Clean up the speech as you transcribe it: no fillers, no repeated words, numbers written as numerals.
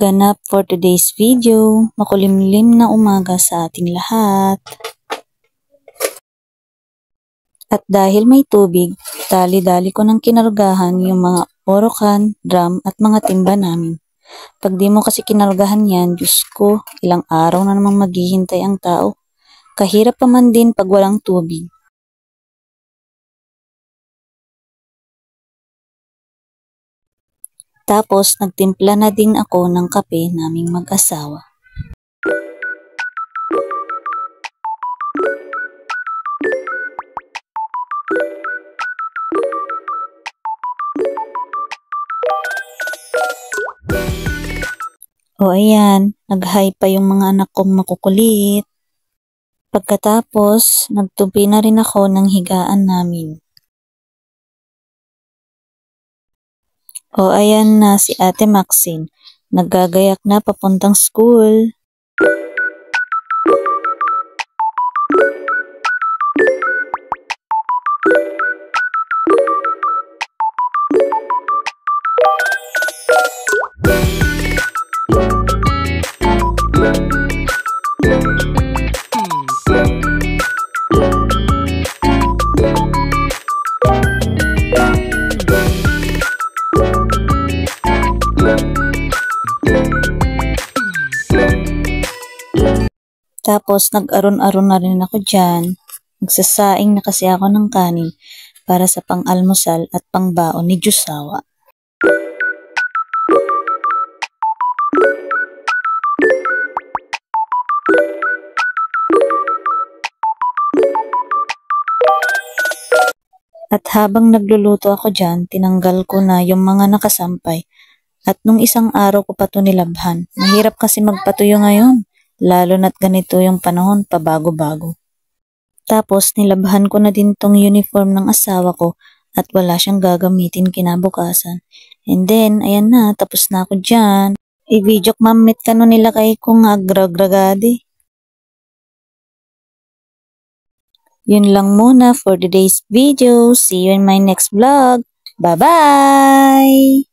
Ganap for today's video, makulimlim na umaga sa ating lahat. At dahil may tubig, dali-dali ko nang kinargahan yung mga orokan, drum at mga timba namin. Pag di mo kasi kinargahan yan, Diyos ko, ilang araw na namang maghihintay ang tao. Kahirap pa man din pag walang tubig. Tapos nagtimpla na din ako ng kape naming mag-asawa. O ayan, nag-hi pa yung mga anak kong makukulit. Pagkatapos, nagtupi na rin ako ng higaan namin. O ayan na si Ate Maxine, naggagayak na papuntang school. Tapos nag-aron-aron na rin ako dyan. Nagsasaing na kasi ako ng kanin para sa pang-almusal at pang-baon ni Jusawa. At habang nagluluto ako dyan, tinanggal ko na yung mga nakasampay. At nung isang araw ko pa ito nilabhan. Mahirap kasi magpatuyo ngayon. Lalo na't ganito yung panahon, pabago-bago. Tapos nilabhan ko na din tong uniform ng asawa ko at wala siyang gagamitin kinabukasan. And then, ayan na, tapos na ako dyan. I-video mamit ka no nila kay kung agragragadi. Yun lang muna for today's video. See you in my next vlog. Bye-bye!